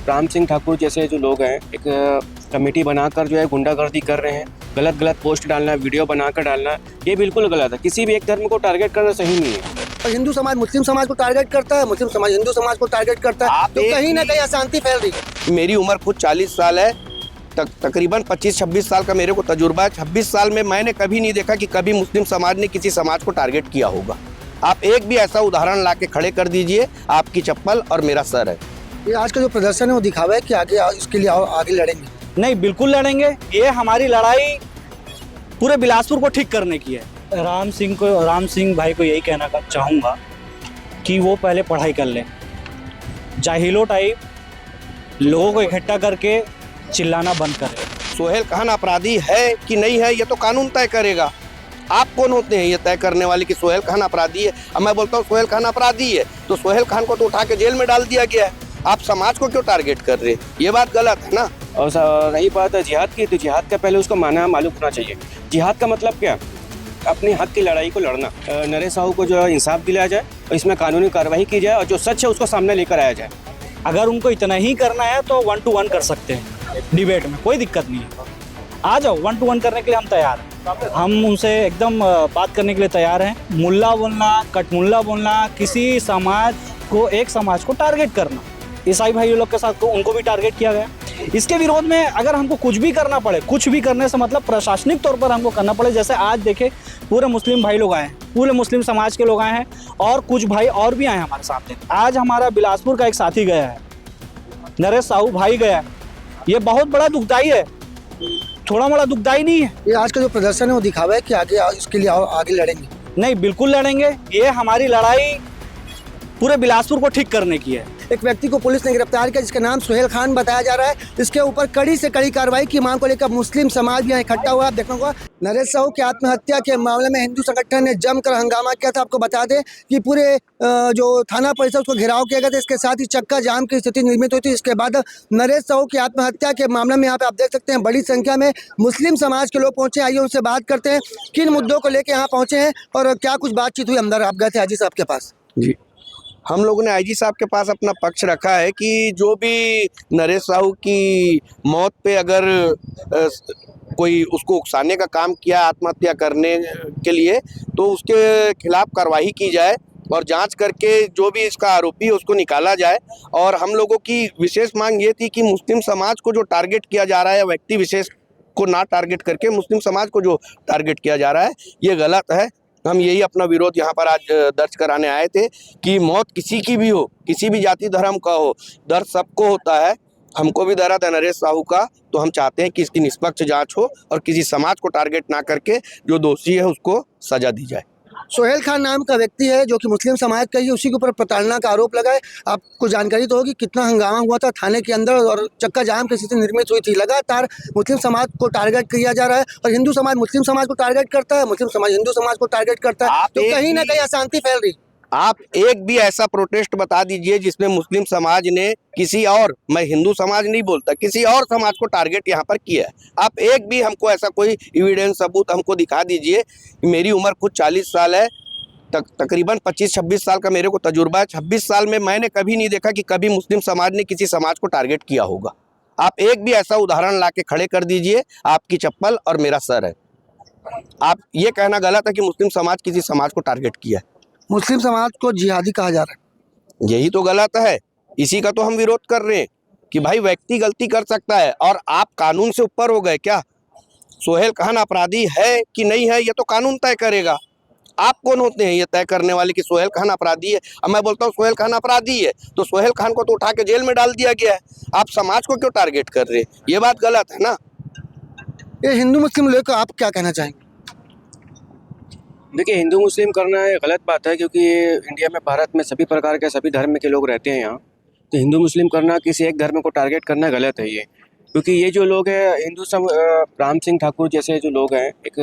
राम सिंह ठाकुर जैसे जो लोग हैं एक कमेटी बनाकर जो है गुंडागर्दी कर रहे हैं, गलत गलत पोस्ट डालना, वीडियो बनाकर डालना, ये बिल्कुल गलत है। किसी भी एक धर्म को टारगेट करना सही नहीं है। और हिंदू समाज मुस्लिम समाज को टारगेट करता है, मुस्लिम समाज हिंदू समाज को टारगेट करता है, तो कहीं ना कहीं अशांति फैल रही है। मेरी उम्र खुद 40 साल है, तकरीबन 25-26 साल का मेरे को तजुर्बा है। 26 साल में मैंने कभी नहीं देखा कि कभी मुस्लिम समाज ने किसी समाज को टारगेट किया होगा। आप एक भी ऐसा उदाहरण ला के खड़े कर दीजिए, आपकी चप्पल और मेरा सर है। ये आज का जो प्रदर्शन है वो दिखावा है कि आगे इसके लिए आगे लड़ेंगे। नहीं, बिल्कुल लड़ेंगे। ये हमारी लड़ाई पूरे बिलासपुर को ठीक करने की है। राम सिंह भाई को यही कहना चाहूँगा कि वो पहले पढ़ाई कर लें। जाहिलो टाइप लोगों को इकट्ठा करके चिल्लाना बंद करें। सोहेल खान अपराधी है कि नहीं है, ये तो कानून तय करेगा। आप कौन होते हैं ये तय करने वाले कि सोहेल खान अपराधी है? अब मैं बोलता हूँ सोहेल खान अपराधी है, तो सोहेल खान को तो उठा के जेल में डाल दिया गया है। आप समाज को क्यों टारगेट कर रहे हैं? ये बात गलत है ना। और रही बात है जिहाद की, तो जिहाद का पहले उसको माना मालूम होना चाहिए। जिहाद का मतलब क्या? अपने हक की लड़ाई को लड़ना। नरेश साहू को जो है इंसाफ दिलाया जाए और इसमें कानूनी कार्रवाई की जाए और जो सच है उसको सामने लेकर आया जाए। अगर उनको इतना ही करना है तो 1 to 1 कर सकते हैं डिबेट में, कोई दिक्कत नहीं है। आ जाओ, 1 to 1 करने के लिए हम तैयार हैं। हम उनसे एकदम बात करने के लिए तैयार हैं। मुल्ला बोलना, कटमुल्ला बोलना, किसी समाज को, एक समाज को टारगेट करना, ईसाई भाइयों लोग के साथ को उनको भी टारगेट किया गया। इसके विरोध में अगर हमको कुछ भी करना पड़े, कुछ भी करने से मतलब प्रशासनिक तौर पर हमको करना पड़े, जैसे आज देखे पूरे मुस्लिम भाई लोग आए हैं, पूरे मुस्लिम समाज के लोग आए हैं और कुछ भाई और भी आए हैं हमारे सामने। आज हमारा बिलासपुर का एक साथी गया है, नरेश साहू भाई गया है। ये बहुत बड़ा दुखदाई है, थोड़ा मोड़ा दुखदाई नहीं है। ये आज का जो प्रदर्शन है वो दिखावा है कि आगे इसके लिए आगे लड़ेंगे। नहीं, बिल्कुल लड़ेंगे। ये हमारी लड़ाई पूरे बिलासपुर को ठीक करने की है। एक व्यक्ति को पुलिस ने गिरफ्तार किया जिसका नाम सोहेल खान बताया जा रहा है। इसके ऊपर कड़ी से कड़ी कार्रवाई की मांग को लेकर मुस्लिम समाज भी यहाँ इकट्ठा हुआ। आप देखने को नरेश साहू की आत्महत्या के मामले में हिंदू संगठन ने जमकर हंगामा किया था। आपको बता दें कि पूरे जो थाना परिसर उसको घेराव किया गया था। इसके साथ ही चक्का जाम की स्थिति निर्मित हुई थी। इसके बाद नरेश साहू की आत्महत्या के मामले में यहाँ पे आप देख सकते हैं बड़ी संख्या में मुस्लिम समाज के लोग पहुंचे। आइए उनसे बात करते हैं किन मुद्दों को लेकर यहाँ पहुंचे हैं और क्या कुछ बातचीत हुई। अंदर आप गए थे हाजी साहब के पास? जी, हम लोगों ने आईजी साहब के पास अपना पक्ष रखा है कि जो भी नरेश साहू की मौत पे अगर कोई उसको उकसाने का काम किया आत्महत्या करने के लिए, तो उसके खिलाफ कार्रवाई की जाए और जांच करके जो भी इसका आरोपी है उसको निकाला जाए। और हम लोगों की विशेष मांग ये थी कि मुस्लिम समाज को जो टारगेट किया जा रहा है, व्यक्ति विशेष को ना टारगेट करके मुस्लिम समाज को जो टारगेट किया जा रहा है, ये गलत है। हम यही अपना विरोध यहाँ पर आज दर्ज कराने आए थे कि मौत किसी की भी हो, किसी भी जाति धर्म का हो, दर्द सबको होता है। हमको भी दर्द है नरेश साहू का, तो हम चाहते हैं कि इसकी निष्पक्ष जांच हो और किसी समाज को टारगेट ना करके जो दोषी है उसको सजा दी जाए। सोहेल खान नाम का व्यक्ति है जो कि मुस्लिम समाज का ही, उसी के ऊपर प्रताड़ना का आरोप लगा है। आपको जानकारी तो होगी कितना हंगामा हुआ था थाने के अंदर और चक्का जाम की स्थिति निर्मित हुई थी। लगातार मुस्लिम समाज को टारगेट किया जा रहा है और हिंदू समाज मुस्लिम समाज को टारगेट करता है, मुस्लिम समाज हिंदू समाज को टारगेट करता है, तो कहीं ना कहीं अशांति फैल रही। आप एक भी ऐसा प्रोटेस्ट बता दीजिए जिसमें मुस्लिम समाज ने किसी और, मैं हिंदू समाज नहीं बोलता, किसी और समाज को टारगेट यहाँ पर किया है। आप एक भी हमको ऐसा कोई एविडेंस सबूत हमको दिखा दीजिए। मेरी उम्र खुद 40 साल है, तकरीबन 25-26 साल का मेरे को तजुर्बा है। 26 साल में मैंने कभी नहीं देखा कि कभी मुस्लिम समाज ने किसी समाज को टारगेट किया होगा। आप एक भी ऐसा उदाहरण ला के खड़े कर दीजिए, आपकी चप्पल और मेरा सर है। आप ये कहना गलत है कि मुस्लिम समाज किसी समाज को टारगेट किया है। मुस्लिम समाज को जिहादी कहा जा रहा है, यही तो गलत है। इसी का तो हम विरोध कर रहे हैं कि भाई व्यक्ति गलती कर सकता है और आप कानून से ऊपर हो गए क्या? सोहेल खान अपराधी है कि नहीं है, ये तो कानून तय करेगा। आप कौन होते हैं ये तय करने वाले कि सोहेल खान अपराधी है? अब मैं बोलता हूँ सोहेल खान अपराधी है, तो सोहेल खान को तो उठा के जेल में डाल दिया गया है। आप समाज को क्यों टारगेट कर रहे हैं? ये बात गलत है ना। ये हिंदू मुस्लिम लेकर आप क्या कहना चाहेंगे? देखिए, हिंदू मुस्लिम करना ये गलत बात है क्योंकि इंडिया में, भारत में सभी प्रकार के सभी धर्म के लोग रहते हैं यहाँ। तो हिंदू मुस्लिम करना, किसी एक धर्म को टारगेट करना गलत है ये। क्योंकि ये जो लोग हैं राम सिंह ठाकुर जैसे जो लोग हैं एक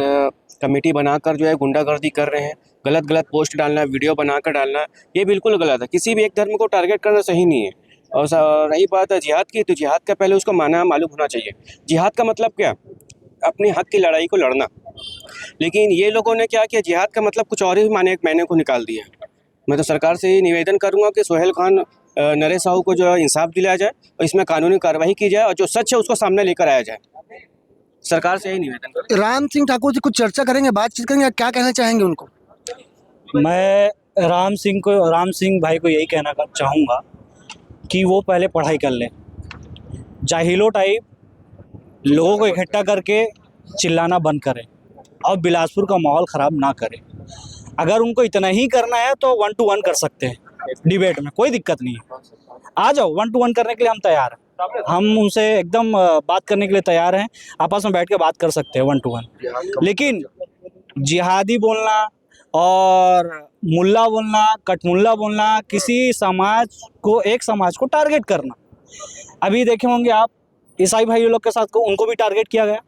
कमेटी बनाकर जो है गुंडागर्दी कर रहे हैं, गलत गलत पोस्ट डालना, वीडियो बनाकर डालना, ये बिल्कुल गलत है। किसी भी एक धर्म को टारगेट करना सही नहीं है। और रही बात है जिहाद की, तो जिहाद का पहले उसको माना मालूम होना चाहिए। जिहाद का मतलब क्या? अपने हक की लड़ाई को लड़ना। लेकिन ये लोगों ने क्या किया, जिहाद का मतलब कुछ और ही मैंने को निकाल दिया। मैं तो सरकार से ही निवेदन करूंगा कि सोहेल खान नरेश साहू को जो है इंसाफ दिलाया जाए और इसमें कानूनी कार्रवाई की जाए और जो सच है उसको सामने लेकर आया जाए। सरकार से यही निवेदन करते हैं। राम सिंह ठाकुर जी कुछ चर्चा करेंगे, बातचीत करेंगे, क्या कहना चाहेंगे उनको? मैं राम सिंह भाई को यही कहना चाहूँगा कि वो पहले पढ़ाई कर लें। जाहिलो टाइप लोगों को इकट्ठा करके चिल्लाना बंद करें और बिलासपुर का माहौल ख़राब ना करें। अगर उनको इतना ही करना है तो 1 to 1 कर सकते हैं डिबेट में, कोई दिक्कत नहीं है। आ जाओ, 1 to 1 करने के लिए हम तैयार हैं। हम उनसे एकदम बात करने के लिए तैयार हैं, आपस में बैठ के बात कर सकते हैं 1 to 1। लेकिन जिहादी बोलना और मुल्ला बोलना, कटमुल्ला बोलना, किसी समाज को, एक समाज को टारगेट करना, अभी देखे होंगे आप ईसाई भाई लोग के साथ उनको भी टारगेट किया गया।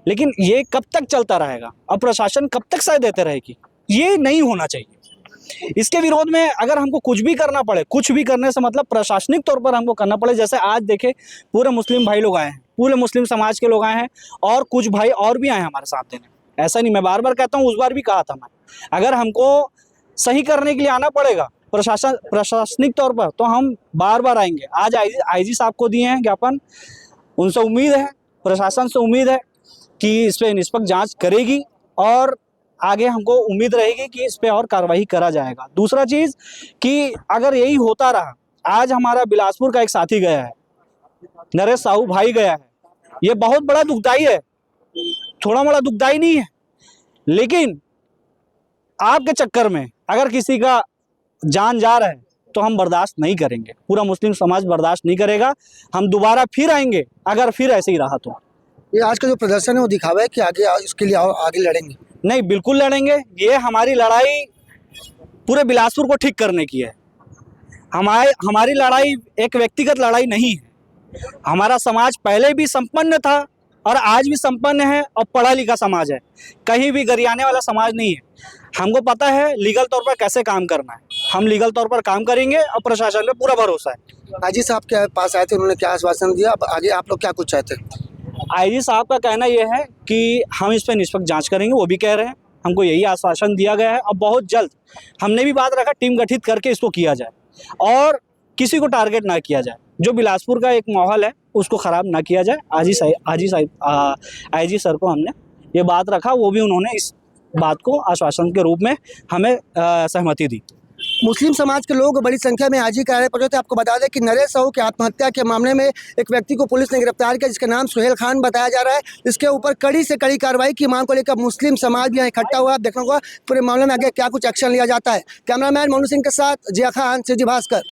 लेकिन ये कब तक चलता रहेगा और प्रशासन कब तक साथ देते रहेगी? ये नहीं होना चाहिए। इसके विरोध में अगर हमको कुछ भी करना पड़े, कुछ भी करने से मतलब प्रशासनिक तौर पर हमको करना पड़े। जैसे आज देखे पूरे मुस्लिम भाई लोग आए हैं, पूरे मुस्लिम समाज के लोग आए हैं और कुछ भाई और भी आए हैं हमारे साथ देने। ऐसा नहीं, मैं बार बार कहता हूँ, उस बार भी कहा था मैं, अगर हमको सही करने के लिए आना पड़ेगा प्रशासनिक तौर पर तो हम बार बार आएंगे। आज आईजी साहब को दिए हैं ज्ञापन, उनसे उम्मीद है, प्रशासन से उम्मीद है कि इस पर निष्पक्ष जांच करेगी और आगे हमको उम्मीद रहेगी कि इस पे और कार्रवाई करा जाएगा। दूसरा चीज़ कि अगर यही होता रहा, आज हमारा बिलासपुर का एक साथी गया है, नरेश साहू भाई गया है, ये बहुत बड़ा दुखदाई है, थोड़ा मोड़ा दुखदाई नहीं है। लेकिन आपके चक्कर में अगर किसी का जान जा रहा है तो हम बर्दाश्त नहीं करेंगे, पूरा मुस्लिम समाज बर्दाश्त नहीं करेगा। हम दोबारा फिर आएंगे अगर फिर ऐसे ही रहा तो। ये आज का जो प्रदर्शन है वो दिखावा है कि आगे इसके लिए आगे लड़ेंगे? नहीं, बिल्कुल लड़ेंगे। ये हमारी लड़ाई पूरे बिलासपुर को ठीक करने की है। हमारी लड़ाई एक व्यक्तिगत लड़ाई नहीं है। हमारा समाज पहले भी संपन्न था और आज भी संपन्न है और पढ़ा लिखा समाज है, कहीं भी गरियाने वाला समाज नहीं है। हमको पता है लीगल तौर पर कैसे काम करना है, हम लीगल तौर पर काम करेंगे और प्रशासन पे पूरा भरोसा है। आईजी साहब के पास आए थे, उन्होंने क्या आश्वासन दिया? अब आगे आप लोग क्या कुछ चाहते हैं? आईजी साहब का कहना यह है कि हम इस पर निष्पक्ष जांच करेंगे, वो भी कह रहे हैं, हमको यही आश्वासन दिया गया है। और बहुत जल्द हमने भी बात रखा टीम गठित करके इसको किया जाए और किसी को टारगेट ना किया जाए। जो बिलासपुर का एक माहौल है उसको ख़राब ना किया जाए। आईजी सर को हमने ये बात रखा, वो भी उन्होंने इस बात को आश्वासन के रूप में हमें सहमति दी। मुस्लिम समाज के लोग बड़ी संख्या में आईजी कार्यालय पहुंचे थे। आपको बता दें कि नरेश साहू की आत्महत्या के मामले में एक व्यक्ति को पुलिस ने गिरफ्तार किया जिसका नाम सुहेल खान बताया जा रहा है। इसके ऊपर कड़ी से कड़ी कार्रवाई की मांग को लेकर मुस्लिम समाज भी यहाँ इकट्ठा हुआ। आप देखना होगा पूरे मामले में आगे क्या कुछ एक्शन लिया जाता है। कैमरामैन मोनू सिंह के साथ जिया खान, सीजी भास्कर।